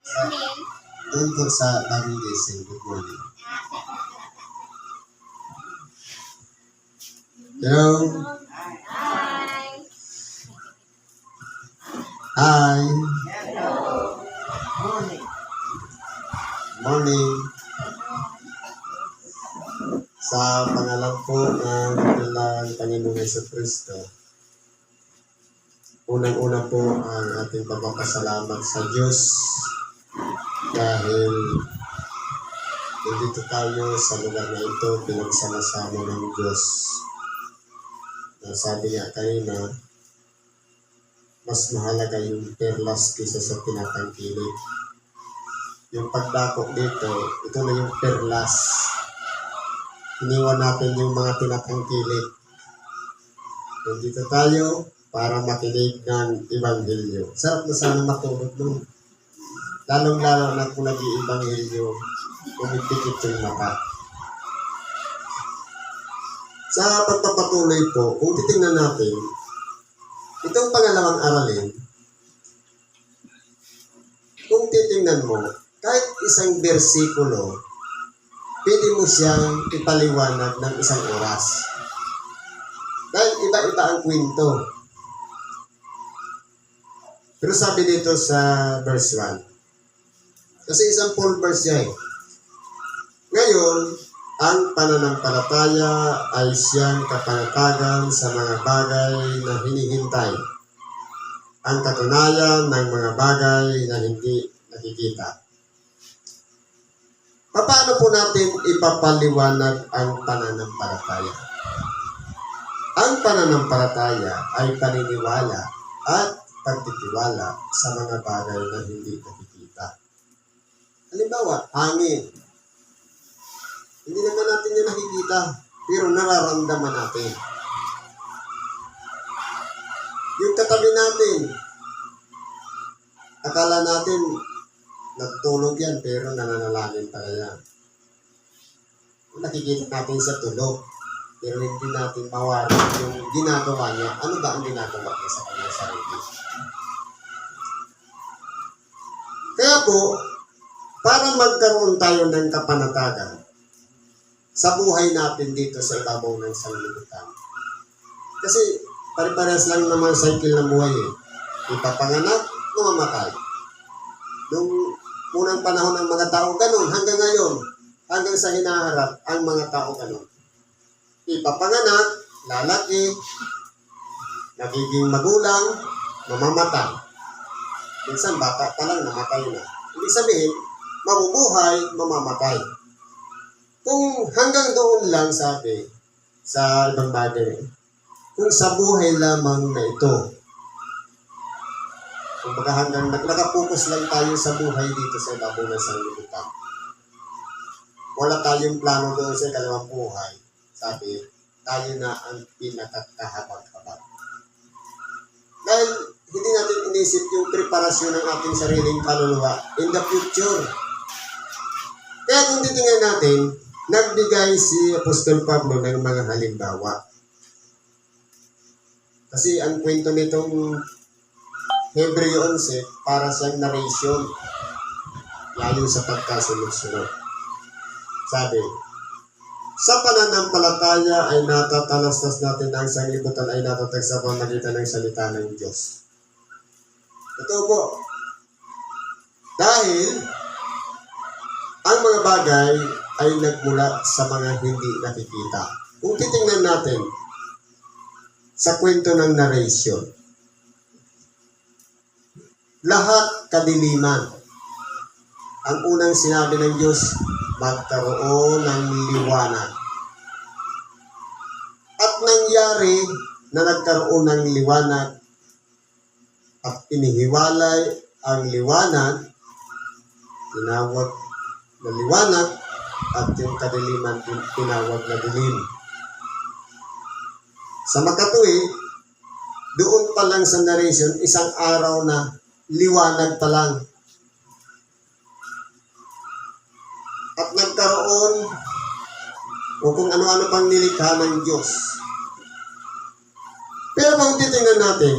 Doon po sa bagong gising. Good morning. Hello? Hi. Morning. Sa pangalan po ng Panginoong Jesucristo, unang-una po ang ating pagpapasalamat sa Diyos dahil nandito tayo sa lugar na ito pinagsama-sama ng Diyos. Sabi nga kanina, mas mahalaga yung perlas kaysa sa tinatangkilik. Yung pagdako dito, ito na yung perlas. Iniwan natin yung mga tinatangkilik. Nandito tayo para makinig ng Ebanghelyo. Sarap na sana matulog nun. Lalong-lalo na kung nag-i-Ebanghelyo, pumipikit yung mata. Sa pagpapatuloy po, kung titingnan natin, itong pangalawang aralin, kung titingnan mo, kahit isang bersikulo, pwede mo siyang ipaliwanag ng isang oras. Dahil iba-iba ang kwento. Pero sabi dito sa verse 1, kasi isang full verse yan. Ngayon, ang pananampalataya ay siyang kapanatagan sa mga bagay na hinihintay. Ang katunayan ng mga bagay na hindi nakikita. Paano po natin ipapaliwanag ang pananampalataya? Ang pananampalataya ay paniniwala at pagtitiwala sa mga bagay na hindi nakikita. Halimbawa, hangin. Hindi naman natin yan nakikita, pero nararamdaman natin. Yung katabi natin, akala natin nagtulog yan, pero nananalangin pala yan. Nakikita natin sa tulog, pero hindi natin mawari yung ginagawa niya. Ano ba ang ginagawa niya sa kanyang sarili? Kaya po, para magkaroon tayo ng kapanatagan sa buhay natin dito sa ibabaw ng sanlibutan. Kasi pare-parehas lang naman cycle ng buhay eh. Ipapanganak, mamamatay. Nung unang panahon ng mga tao ganun, hanggang ngayon, hanggang sa hinaharap, ang mga tao ganun. Ipapanganak, lalaki, nagiging magulang, mamamatay. Minsan bata pa lang, namatay na. Ibig sabihin, mabubuhay, mamamatay. Kung hanggang doon lang sabi sa ibang bagay, kung sa buhay lamang na ito, kung baga hanggang nakapokus lang tayo sa buhay dito sa ibabaw ng sanlibutan. Wala tayong plano doon sa ikalawang buhay. Sabi, tayo na ang pinakakahabag-habag. Dahil hindi natin inisip yung preparasyon ng ating sariling kaluluwa in the future. Kaya kung titingnan natin, nagbigay si Apostol Pablo ng mga halimbawa. Kasi ang kwento nitong Hebreo 11 para siyang narration. Lalo sa pagkasunod-sunod. Sabi, sa pananampalataya ay natatalastas natin ang sanglibutan ay natatag sa pamagitan ng salita ng Diyos. Ito po. Dahil ang mga bagay ay nagmula sa mga hindi nakikita. Kung titingnan natin sa kwento ng narration, lahat kadiliman. Ang unang sinabi ng Diyos, magkaroon ng liwanag. At nangyari na nagkaroon ng liwanag at inihiwalay ang liwanag, tinawag na liwanag, at yung kadiliman tinawag na dilim. Sa makatuwid, doon pa lang sa narration, isang araw na liwanag pa lang. At nagkaroon o kung ano-ano pang nilikha ng Diyos. Pero kung titingnan natin,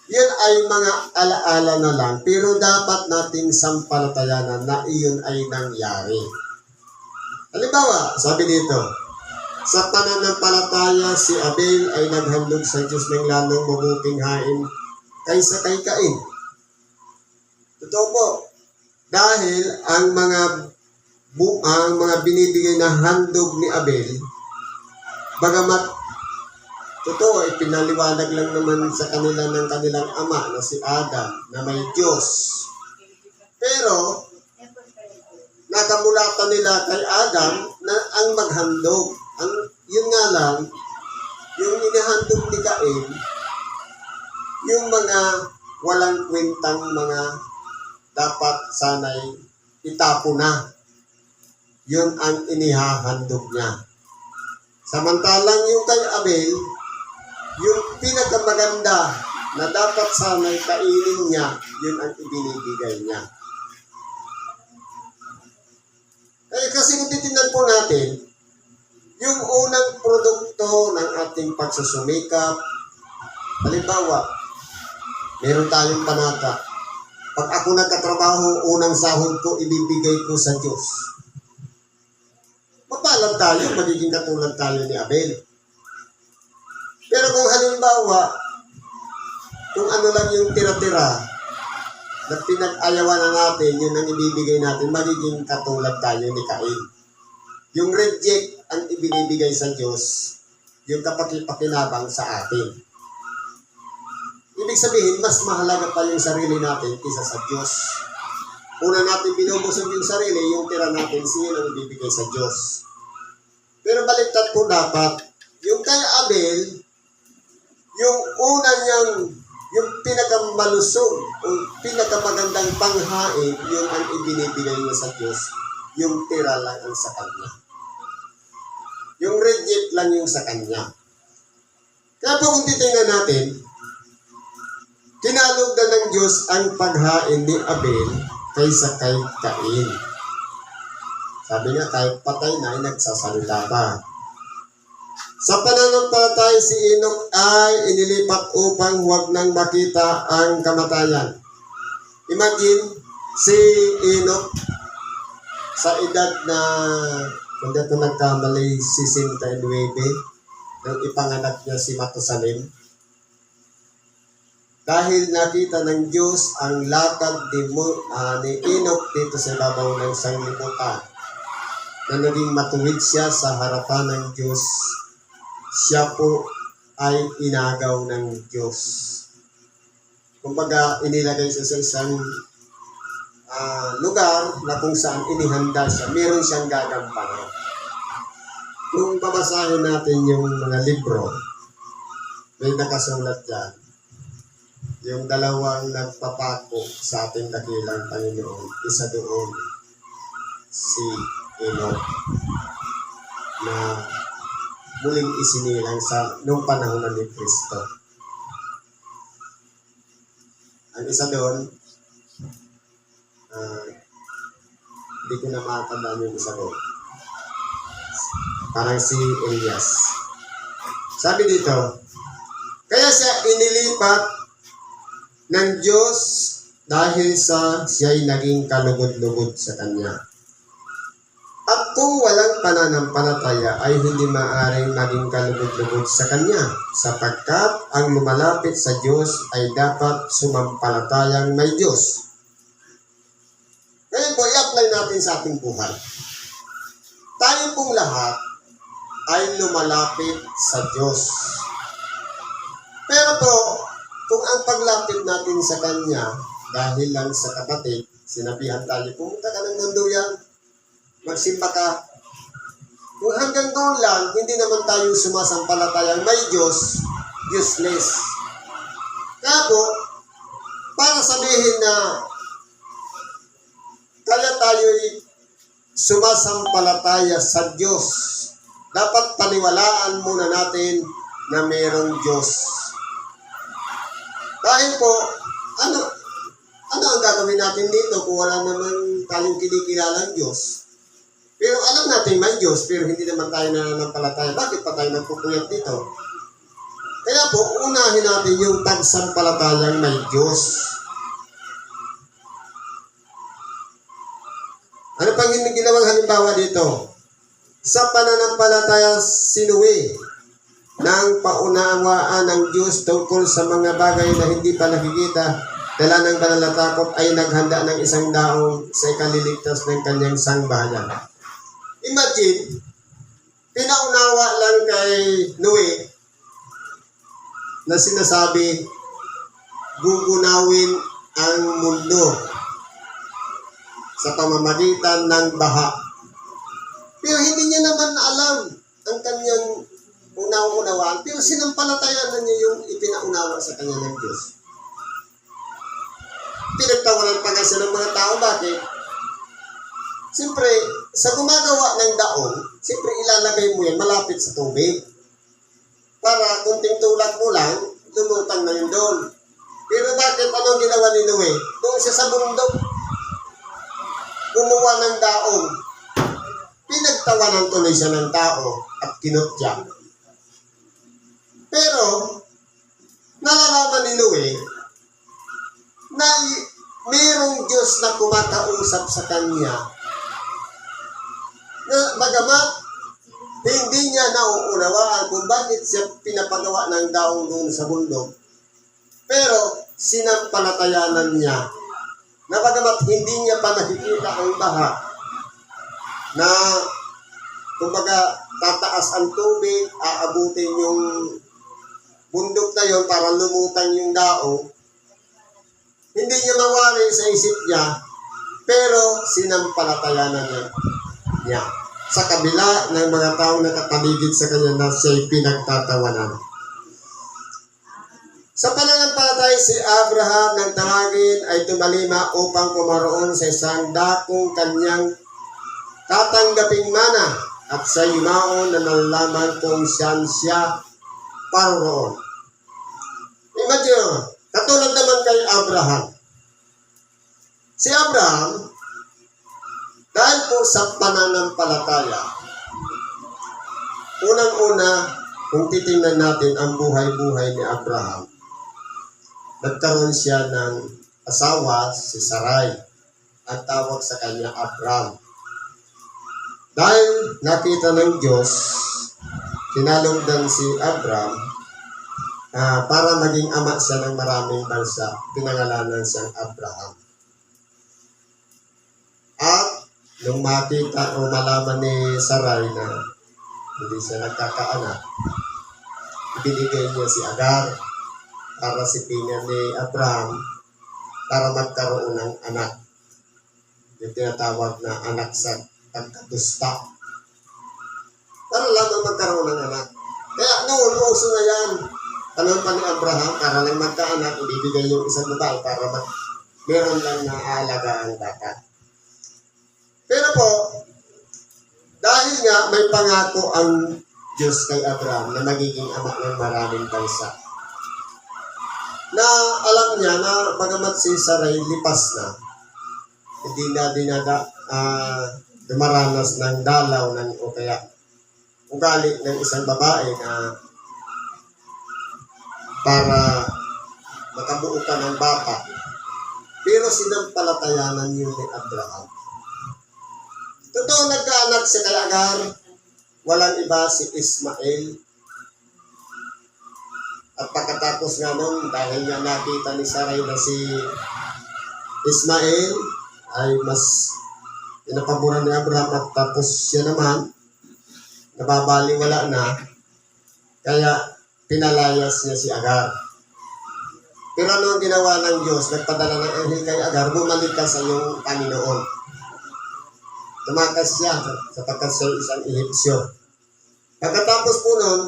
Yan ay mga alaala na lang, pero dapat nating sampalatayanan na iyon ay nangyari. Halimbawa, sabi dito, sa pananampalataya si Abel ay naghandog sa Diyos ng lalong mabuting hain kaysa kay Cain. Totoo po. Dahil ang mga binibigay na handog ni Abel, bagamat totoo, ipinaliwanag lang naman sa kanila ng kanilang ama na si Adam na may Diyos. Pero, nakamulatan nila kay Adam na ang maghandog. Yun nga lang, yung inihandog ni Cain, yung mga walang kwentang mga dapat sanay itapo na. Yun ang inihahandog niya. Samantalang yung kay Abel, yung pinakamaganda na dapat sanay kainin niya, yun ang ibinibigay niya. Kasi kung titignan po natin, yung unang produkto ng ating pagsusumikap, halimbawa, meron tayong panata. Pag ako nagkatrabaho, unang sahod ko, ibibigay ko sa Diyos. Mapalad tayo, magiging katulad tayo ni Abel. Pero kung halimbawa, kung ano lang yung tira-tira, na pinag-ayawan na natin, yun ang ibibigay natin, magiging katulad tayo ni Cain. Yung reject ang ibinibigay sa Diyos, yung kapakipakinabang sa atin. Ibig sabihin, mas mahalaga pa yung sarili natin kaysa sa Diyos. Una natin binubusog yung sarili, yung tira natin, siya ang ibibigay sa Diyos. Pero baliktad po dapat, yung kay Abel, yung una niyang, yung pinakamalusog, yung pinakamagandang panghain, yung ang ibinibigay niya sa Diyos, yung tira lang ang sa Kanya. Yung reject lang yung sa Kanya. Kaya po kung titingnan natin, kinalugdan ng Diyos ang paghain ni Abel kaysa kay Cain. Sabi nga, kahit patay na ay nagsasalita pa. Sa pananampalataya si Enoch ay inilipat upang huwag nang makita ang kamatayan. Imagine, si Enoch sa edad na, kung dito nagkamali, 69, nang ipanganak niya si Matusalem. Dahil nakita ng Diyos ang lakad ni Enoch dito sa ibabaw ng sanglibutan, na naging matuwid siya sa harapan ng Diyos, siya po ay inagaw ng Diyos. Kumbaga, inilagay siya sa isang lugar na kung saan inihanda siya, meron siyang gagampanan. Kung babasahin natin yung mga libro, may nakasulat dyan, yung dalawang nagpapako sa ating dakilang Panginoon, isa doon, si Enoch, na muling isinilang sa nung panahon ni Kristo. Ang isa doon, hindi ko na makatandaan yung isa doon. Parang si Elias. Sabi dito, kaya siya inilipat ng Diyos dahil sa siya'y naging kalugod-lugod sa Kanya. At kung walang pananampalataya ay hindi maaaring maging kalugod-lugod sa Kanya, sapagkat ang lumalapit sa Diyos ay dapat sumampalatayang may Diyos. Ngayon po, i-apply natin sa ating buhay. Tayo pong lahat ay lumalapit sa Diyos. Pero po, kung ang paglapit natin sa Kanya, dahil lang sa kapatid, sinabihan tayo, pumunta ka ng mundo yan, magsimba ka. Kung hanggang doon lang, hindi naman tayo sumasampalatayang may Diyos, useless. Kaya po, para sabihin na kaya tayo'y sumasampalataya sa Diyos, dapat paniwalaan muna natin na mayroong Diyos. Dahil po, ano ang gagawin natin dito kung wala naman tayong kinikilalang Diyos? Pero alam natin may Diyos, pero hindi naman tayo nananampalataya. Bakit pa tayo nagpupuyat dito? Kaya po, unahin natin yung pagsampalatayang may Diyos. Ano pang ginawang halimbawa dito? Sa pananampalataya sinuwi ng paunawaan ng Diyos tungkol sa mga bagay na hindi pa nakikita, dala ng banal na takot ay naghanda ng isang daong sa ikaliligtas ng kanyang sangbahayan. Imagine, pinaunawa lang kay Noe na sinasabi, gugunawin ang mundo sa pamamagitan ng baha. Pero hindi niya naman alam ang kanyang unawaan, pero sinampalatayanan niya yung ipinaunawa sa kanya ng Diyos. Pinagtawanan pa nga siya ng mga tao. Bakit? Siyempre, sa gumagawa ng daon, siyempre ilalagay mo yan malapit sa tubig. Para kunting tulak mo lang, lumutang na yun doon. Pero bakit anong ginawa ni Noe? Doon siya sa bundok, gumawa ng daon. Pinagtawanan tuloy siya ng tao at kinutya. Pero, nalalaman ni Noe na mayroong Diyos na kumakausap sa kanya na bagamat hindi niya nauunawaan kung bakit siya pinapagawa ng daong doon sa bundok. Pero, sinampalatayanan niya na bagamat hindi niya pa nakikita ang baha na kumbaga tataas ang tubig, aabutin yung bundok na yon para lumutang yung dao. Hindi niya mawari sa isip niya, pero sinampalatayanan niya sa kabila ng mga taong nakataligid sa kanya na siya'y pinagtatawanan. Sa pananampalataya si Abraham ng tawagin ay tumalima upang pumaroon sa isang dakong kanyang tatanggaping mana at sa yumaon na nalaman kung saan siya paroroon. Imagine, katulad naman kay Abraham. Si Abraham, dahil po sa pananampalataya, unang-una, kung titingnan natin ang buhay-buhay ni Abraham, nagkaroon siya ng asawa, si Sarai, at tawag sa kanya Abram. Dahil nakita ng Diyos, kinalugdan si Abram, para maging ama siya ng maraming bansa, pinangalanan siyang Abraham. At nung makita o malaman ni Sarai na hindi siya nagkakaanak, binigay niya si Agar para sipingan ni Abraham para magkaroon ng anak. Yung tinatawag na anak sa pagkatusta. Para lamang magkaroon ng anak. Kaya noon, uso na yan. Tanong pa ni Abraham, para lang magkaanak, ibibigay yung isang babae para meron lang na aalaga ang bata. Pero po, dahil nga may pangako ang Diyos kay Abraham na magiging ama ng maraming bansa, na alam niya na bagamat si Sarai lipas na, hindi na dumaranas ng dalaw o kaya ugali ng isang babae na para makabuo ka ng bata. Pero sinampalatayanan yun ni Abraham. Totoo, nagkaanak siya kay Agar, walang iba si Ismael. At pagkatapos nga nun, dahil nga nakita ni Sarai na si Ismael ay mas pinapaboran ni Abraham at tapos siya naman, nababaliwala na, kaya pinalayas niya si Agar. Pero ano ang ginawa ng Diyos? Nagpadala ng anghel kay Agar, bumalik ka sa iyong Panginoon. Tumakas siya sapagkat siya isang Ehipsyo. Pagkatapos po nun,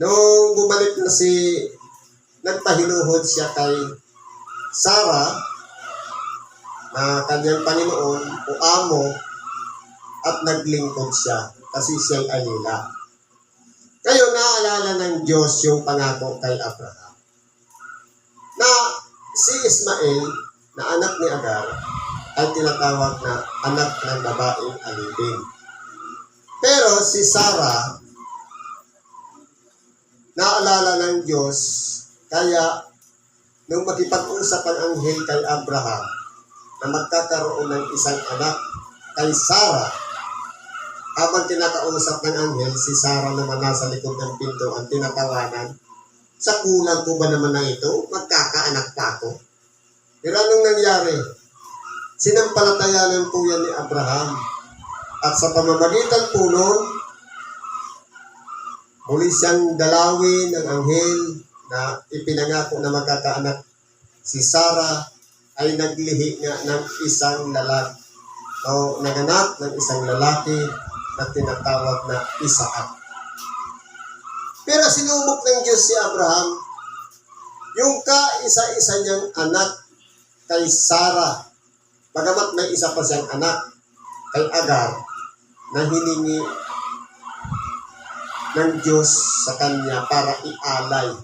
nung bumalik na nagpahinuhod siya kay Sarah, na kanyang Panginoon o amo, at naglingkod siya kasi siya'y alila. Kayo, naalala ng Diyos yung pangako kay Abraham na si Ismael na anak ni Agar ay tinatawag na anak ng babaeng alipin. Pero si Sarah, naalala ng Diyos, kaya nung makipag-usap ang anghel kay Abraham na magkakaroon ng isang anak kay Sarah, habang kinakausap ng anghel, si Sarah naman nasa likod ng pinto ang tinatawanan, sa kulang ko ba naman na ito? Magkakaanak pa ako. Pero anong nangyari? Sinampalatayanan po yan ni Abraham. At sa pamamagitan po noon, muli siyang dalawin ng anghel na ipinangako na magkakaanak. Si Sarah ay naglihi nga ng isang lalaki o naganak ng isang lalaki na tinatawag na Isaac. Pero sinubok ng Diyos si Abraham, yung kaisa-isa niyang anak kay Sarah, bagamat may isa pa siyang anak kay Agar, na hiningi ng Diyos sa kanya para ialay.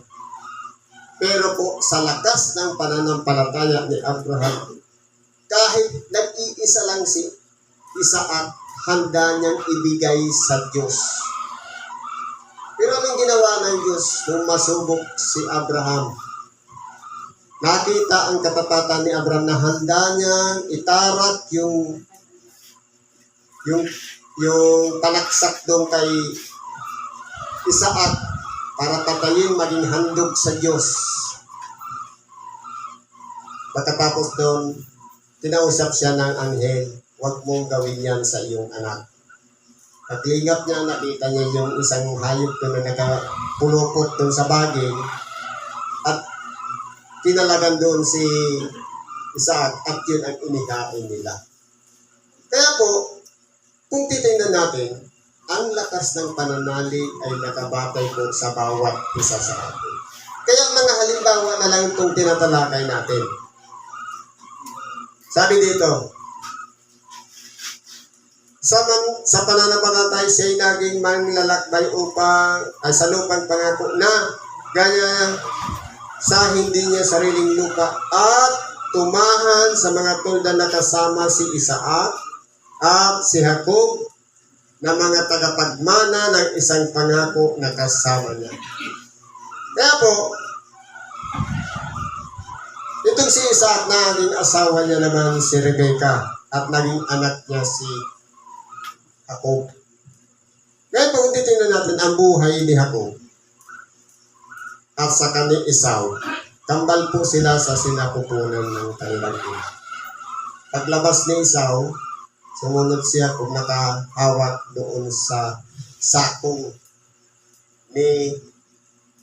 Pero po sa lakas ng pananampalataya ni Abraham, kahit nag-iisa lang si Isaac, handa niyang ibigay sa Diyos. Pero anong ginawa ng Diyos nung masubok si Abraham? Nakita ang katapatan ni Abraham na handa niyang itarak yung panaksak doon kay Isaac para patayin maging handog sa Diyos. Pagkatapos doon, kinausap siya ng anghel, huwag mong gawin yan sa iyong anak. Paglingap niya, nakita niya yung isang hayop doon na nakapulupot doon sa baging at kinalagan doon si Isaac at yun ang inikain nila. Kaya po, kung titingnan natin, ang lakas ng pananalig ay nakabatay po sa bawat isa sa atin. Kaya mga halimbawa na lang itong tinatalakay natin. Sabi dito, sa pananampalataya siya'y naging manglalakbay upang ay sa lupang pangako na gaya sa hindi niya sariling lupa at tumahan sa mga tulda na kasama si Isaac at si Jacob na mga tagapagmana ng isang pangako na kasama niya. Kaya po, itong si Isaac na naging asawa niya naman si Rebecca at naging anak niya si Jacob. Ngayon po, kung titingnan natin ang buhay ni Jacob at sa kanyang Esau, kambal po sila sa sinapupunan ng kanilang ina. Paglabas ni Esau, sumunod si Jacob nakahawak doon sa sakong ni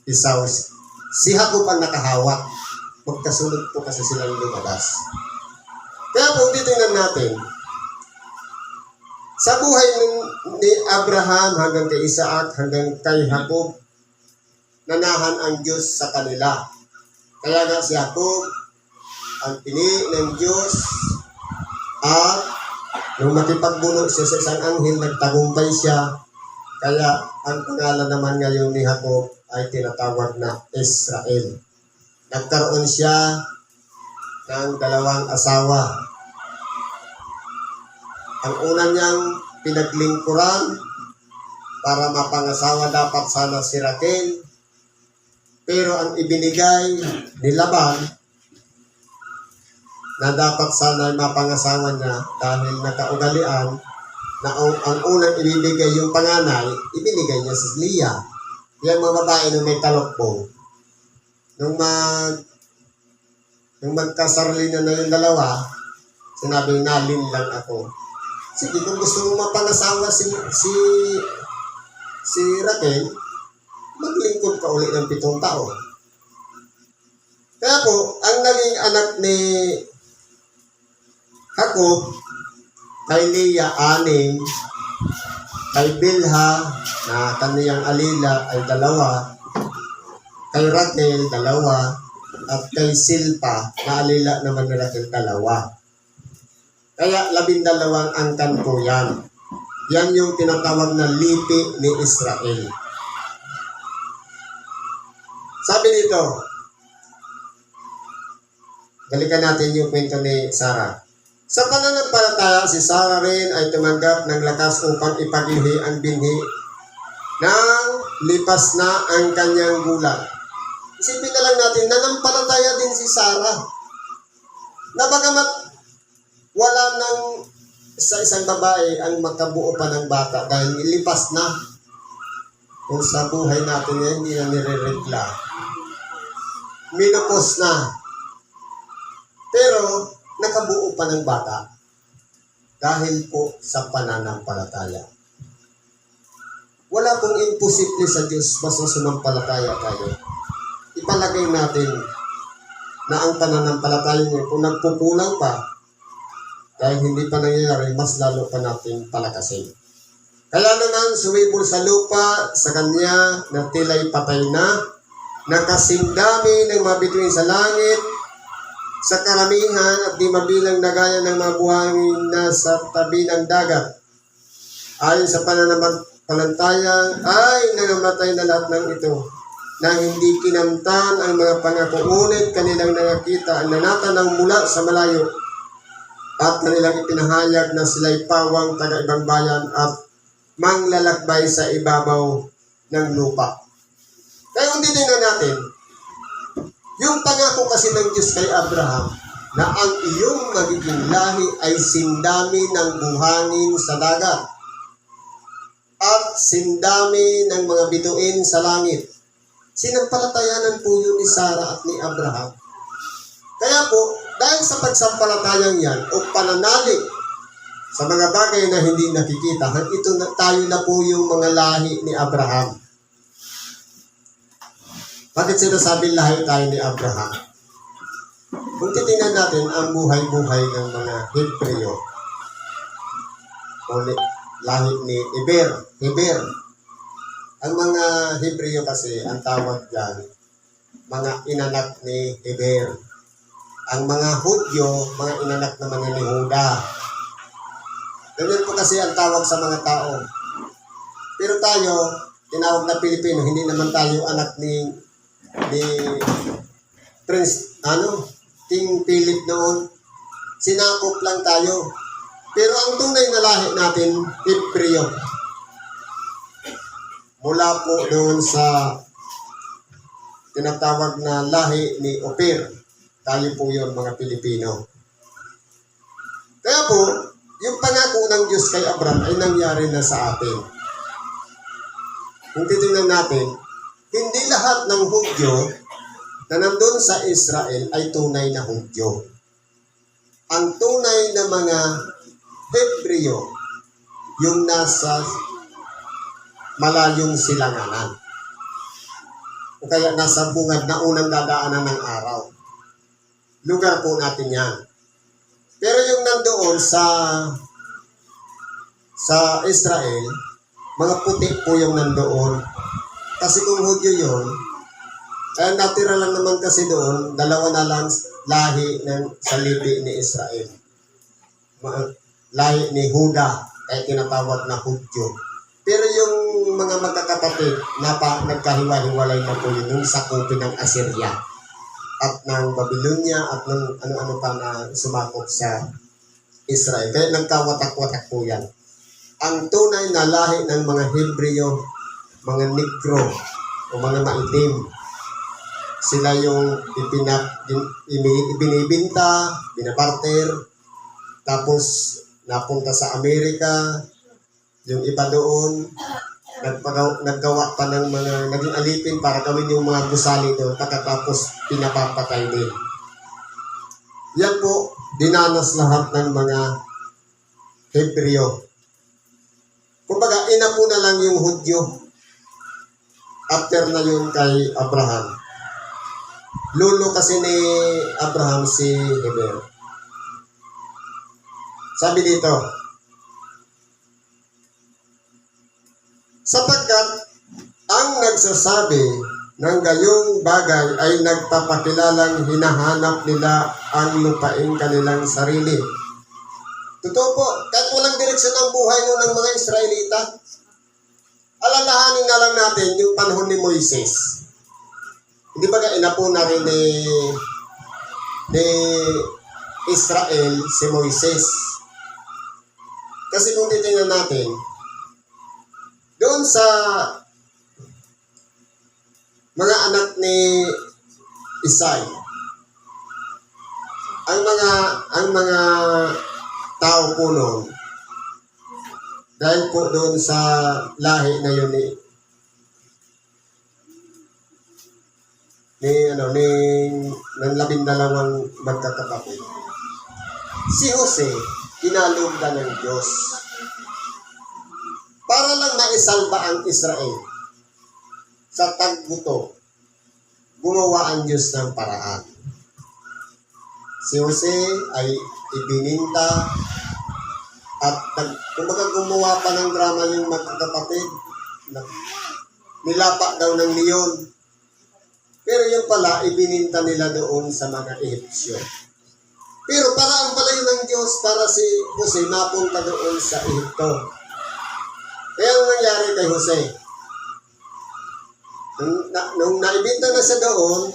Esau. Si Jacob ang nakahawak. Magkasunod po kasi silang lumabas. Kaya po, titingnan natin, sa buhay ni Abraham hanggang kay Isaac, hanggang kay Jacob, nanahan ang Diyos sa kanila. Kaya nga si Jacob, ang pini ng Diyos, at nung makipagbuno siya sa isang anghel, nagtagumpay siya. Kaya ang pangalan naman ngayon ni Jacob ay tinatawag na Israel. Nagkaroon siya ng dalawang asawa. Ang una niyang pinaglingkuran para mapangasawa dapat sana si Raquel. Pero ang ibinigay ni Laban na dapat sana mapangasawa niya dahil nakaugalian na ang unang ibibigay yung panganay, ibinigay niya si Leah. Yan mga babae na may talokbong. Nung magkasarili na yung dalawa, sinabi, nalin lang ako. Sige, kung gusto mo mapangasawa si Raquel, maglingkod ka uli ng 7 taon. Kaya po, ang naging anak ni Jacob, kay Leah, 6, kay Bilha, na kaniyang alila ay 2, kay Raquel, 2, at kay Silpa, na alila naman ni Raquel, 2. Kaya 12 angkan po yan. Yan yung tinatawag na lipi ni Israel. Sabi dito, balikan natin yung kwento ni Sarah. Sa pananampalataya, si Sarah rin ay tumanggap ng lakas upang ipaglihi ang binhi nang lipas na ang kanyang gulang. Isipin na lang natin, nanampalataya din si Sarah. Na bagamat wala nang sa isang babae ang makabuo pa ng bata dahil ilipas na. Kung sa buhay natin yan, hindi na nireregla. Minupos na. Pero nakabuo pa ng bata dahil po sa pananampalataya. Wala pong imposible sa Diyos basta sumampalataya tayo. Ipalagay natin na ang pananampalataya niya kung nagpukulang pa dahil hindi pa nangyayari, mas lalo pa natin palakasin. Kaya naman sumibol sa lupa sa kanya na tila'y patay na, nakasindami ng mga bituin sa langit, sa karamihan at di mabilang na gaya ng mga buhangin na sa tabi ng dagat. Ayon sa pananampalataya ay nangamatay na lahat ng ito, na hindi kinamtan ang mga pangako, ngunit kanilang nakita ang nanatanang mula sa malayo at kanilang ipinahayag na sila'y pawang taga-ibang bayan at manglalakbay sa ibabaw ng lupa. Kaya kung titingnan natin, yung pangako kasi ng Diyos kay Abraham na ang iyong magiging lahi ay sindami ng buhangin sa dagat at sindami ng mga bituin sa langit. Sinampalatayanan po yun ni Sarah at ni Abraham. Kaya po, dahil sa pagsampalatayang yan o pananalig sa mga bagay na hindi nakikita, ito na, tayo na po yung mga lahi ni Abraham. Bakit sinasabi lahi tayo ni Abraham? Kung titingnan natin ang buhay-buhay ng mga Hebreo o lahi ni Heber. Ang mga Hebreo kasi, ang tawag dyan, mga inanak ni Heber. Ang mga Hudyo, mga inanak naman ni Huda. Ganyan po kasi ang tawag sa mga tao. Pero tayo, tinawag na Pilipino, hindi naman tayo anak ni Prince, King Philip noon. Sinakop lang tayo. Pero ang tunay na lahi natin, Hebreo. Mula po doon sa tinatawag na lahi ni Ophir. Tayo po yun, mga Pilipino. Kaya po, yung pangako ng Diyos kay Abraham ay nangyari na sa atin. Kung titingnan natin, hindi lahat ng Hudyo na nandun sa Israel ay tunay na Hudyo. Ang tunay na mga Hebreo, yung nasa malayong silanganan. O kaya nasa bungad na unang dadaanan ng araw. Lugar po natin yan. Pero yung nandoon sa Israel, mga puti po yung nandoon. Kasi kung Hudyo yun, natira lang naman kasi doon, dalawa na lang lahi ng salipi ni Israel. Lahi ni Huda, kaya tinatawag na Hudyo. Pero yung mga magkakapatid, nagkahiwa-hiwalay na po yun nung sakupin ng Assyria at ng Babylonia at ng ano-ano pa na sumakop sa Israel. Kaya nagkawatak-watak po yan. Ang tunay na lahi ng mga Hebreo, mga Negro o mga maitim, sila yung ibinibinta, binabarter, tapos napunta sa Amerika, yung iba doon, naggawa pa ng mga, naging alipin para gawin yung mga gusali doon, pagkatapos pinapapatay din. Yan po, dinanas lahat ng mga Hebreo. Kumbaga, ina po na lang yung Hudyo after na yun kay Abraham. Lolo kasi ni Abraham si Heber. Sabi dito, sapagkat ang nagsasabi ng gayong bagay ay nagpapakilalang hinahanap nila ang lupaing kanilang sarili. Totoo po, kahit walang direksyon ang buhay noon ng mga Israelita, alalahanin na lang natin yung panahon ni Moises. Hindi ba inapo na rin ni Israel si Moises? Kasi kung titingnan natin, doon sa mga anak ni Isay, ang mga tao po noon, dahil po doon sa lahi na yun ng 12 magkakapatid. Si Jose, kinalugdan ng Diyos para lang maisalba ang Israel. Sa tagguto, gumawa ang Diyos ng paraan. Si Jose ay ibininta at kumbaga gumawa pa ng drama yung magkakapatid. Nilapa daw ng leon. Pero yung pala, ibininta nila doon sa mga Ehipsyo. Pero paraan pala yun ng Diyos para si Jose mapunta doon sa Ehipto. Kaya ang nangyari kay Jose, nung naibinta na siya doon,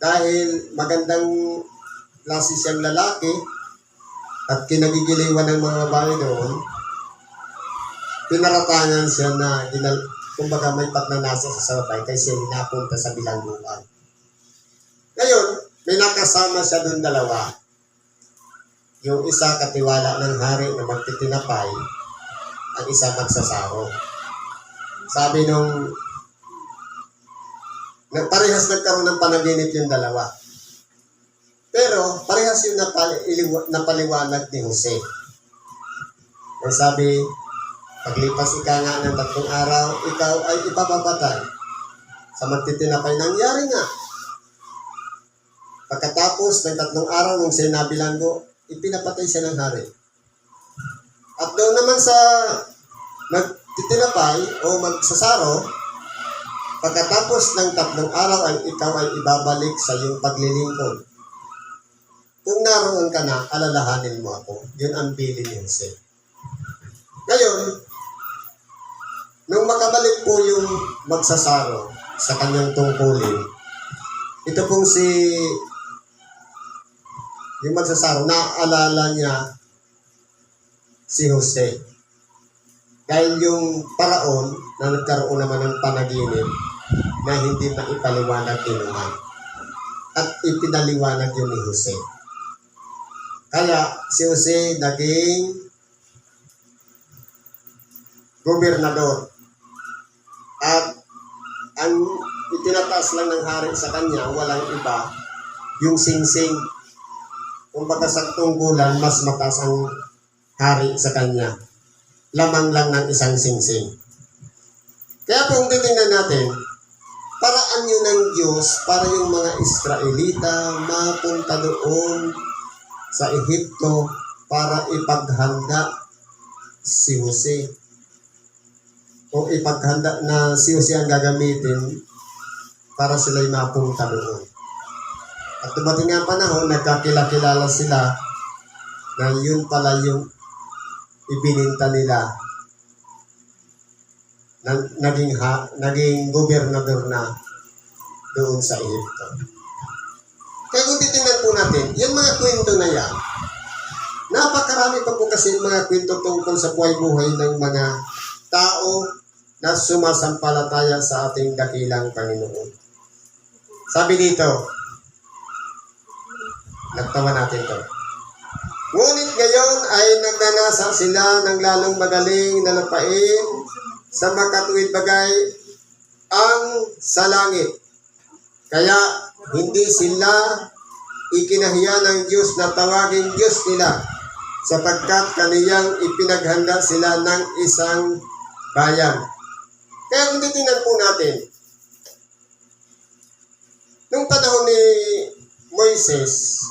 dahil magandang klase siyang lalaki at kinagigiliwan ng mga babae doon, pinaratangan siya na kumbaga may pagnanasa sa sabay kasi napunta sa bilangguan. Ngayon, may nakasama siya doon dalawa. Yung isa katiwala ng hari na magtitinapay, ang isa magsasaro. Sabi parehas nagkaroon ng panaginip yung dalawa. Pero parehas yung napaliwanag ni Jose. Ang sabi, paglipas ika nga ng 3 araw, ikaw ay ipapapatay sa magtitinapay. Nangyari nga. Pagkatapos ng 3 araw, nung sinabilanggo, ipinapatay siya ng hari. At doon naman sa magtitinapay o magsasaro, pagkatapos ng 3 araw ay ikaw ay ibabalik sa iyong paglilingkod. Kung naroon ka na, alalahanin mo ako. Yun ang bilin ni Jose. Ngayon, nung makabalik po yung magsasaro sa kanyang tungkulin, ito pong yung magsasaro, naaalala niya si Jose. Dahil yung paraon na nagkaroon naman ng panaginip na hindi maipaliwanag kinuman. At ipinaliwanag yun ni Jose. Kaya si Jose naging gobernador. At ang itinataas lang ng hari sa kanya, walang iba, yung singsing. Kumbaga sa tungkulan, mas mataas ang hari sa kanya. Lamang lang ng isang singsing. Kaya kung titingnan natin, paraan yun ng Diyos para yung mga Israelita mapunta doon sa Ehipto para ipaghanda si Jose. O ipaghanda na si Jose ang gagamitin para sila'y mapunta doon. At dumating nga panahon, nagkakilala sila na yun pala yung ibininta nila na naging gobernador na doon sa Ehipto. Kaya kung titingnan po natin, yung mga kwento na yan, napakarami pa po kasi mga kwento tungkol sa buhay-buhay ng mga tao na sumasampalataya sa ating dakilang Panginoon. Sabi dito, nagtawa natin to. Ngunit ngayon ay nagnanasa sila ng lalong magaling na lupain sa makatuwid bagay ang sa langit. Kaya hindi sila ikinahiya ng Diyos na tawagin Diyos nila sapagkat kaniyang ipinaghanda sila ng isang bayan. Kaya kung titingnan po natin, nung panahon ni Moises,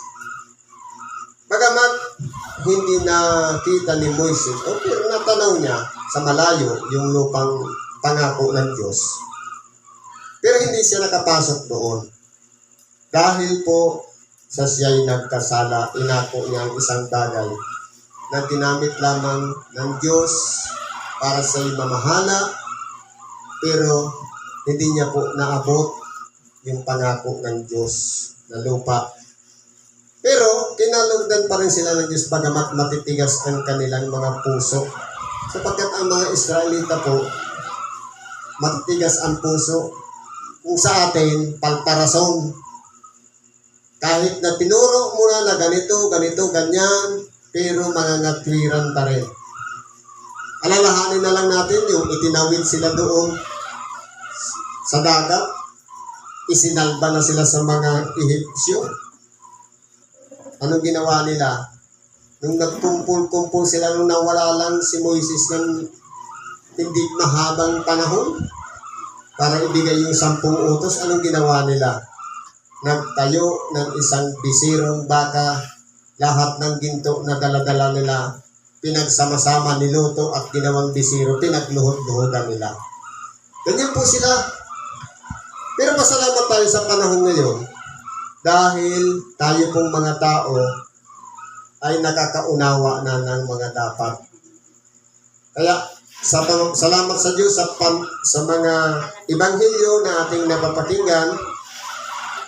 bagamat hindi nakita ni Moises, pero natanaw niya sa malayo yung lupang pangako ng Diyos. Pero hindi siya nakapasok doon. Dahil po sa siya'y nagkasala, inako niya ang isang bagay na ginamit lamang ng Diyos para sa'y mamahala, pero hindi niya po naabot yung pangako ng Diyos na lupa. Pero kinalugdan pa rin sila ng Diyos bagamat matitigas ang kanilang mga puso. Sapagkat ang mga Israelita po matitigas ang puso. Kung sa atin, palparason. Kahit na tinuro mo na ganito, ganyan, pero mananatwiran pa rin. Alalahanin na lang natin yung itinawid sila doon sa dagat. Isinalba na sila sa mga Ehipsyo. Anong ginawa nila? Nung nagkumpul-kumpul sila, nung nawala lang si Moises ng hindi mahabang panahon para ibigay yung 10 utos, anong ginawa nila? Nagtayo ng isang bisirong baka, lahat ng ginto na daladala nila, pinagsama-sama, niluto at ginawang bisiro, pinagluhod-luhodan nila. Ganyan po sila. Pero pasalamat tayo sa panahon ngayon dahil tayo pong mga tao ay nakakaunawa na ng mga dapat. Kaya salamat sa Diyos sa mga ebanghelyo na ating napapakinggan.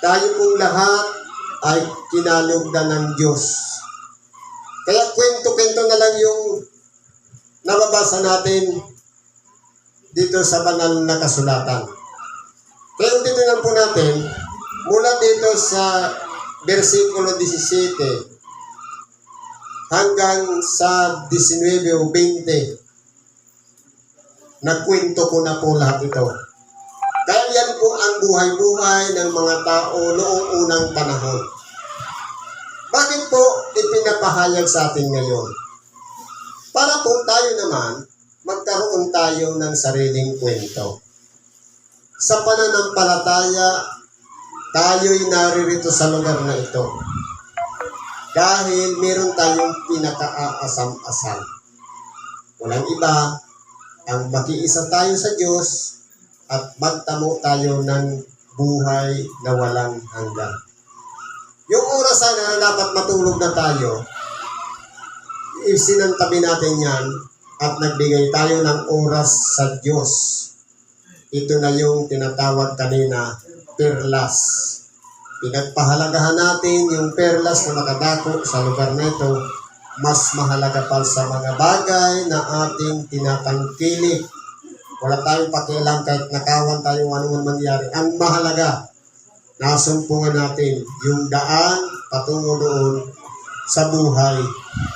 Tayo pong lahat ay kinalugdan ng Diyos. Kaya kwento-kwento na lang yung nababasa natin dito sa banal na kasulatan. Kaya titingnan po natin, mula dito sa versikulo 17 hanggang sa 19 o 20, nagkwento ko na po lahat ito. Kaya yan po ang buhay-buhay ng mga tao noong unang panahon. Bakit po ipinapahayag sa atin ngayon? Para po tayo naman, magkaroon tayo ng sariling kwento. Sa pananampalataya, tayo'y naririto sa lugar na ito. Dahil meron tayong pinaka-aasam-asam. Walang iba, ang makiisa tayo sa Diyos at magtamo tayo ng buhay na walang hanggan. Yung oras sana na dapat matulog na tayo, isinantabi natin yan at nagbigay tayo ng oras sa Diyos. Ito na yung tinatawag kanina, perlas. Pinagpahalagahan natin yung perlas na nakadako sa lugar na ito, mas mahalaga pa sa mga bagay na ating tinatangkilik. Wala tayong pakialam kahit nakawan tayo anuman mangyari. Ang mahalaga, nasumpungan natin yung daan patungo doon sa buhay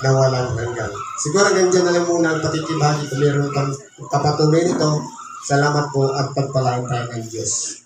na walang hanggan. Siguro ganyan na lang muna ang pakikibahagi kung meron pang kapatuloy nito. Salamat po at pagpalaan tayo ng Diyos.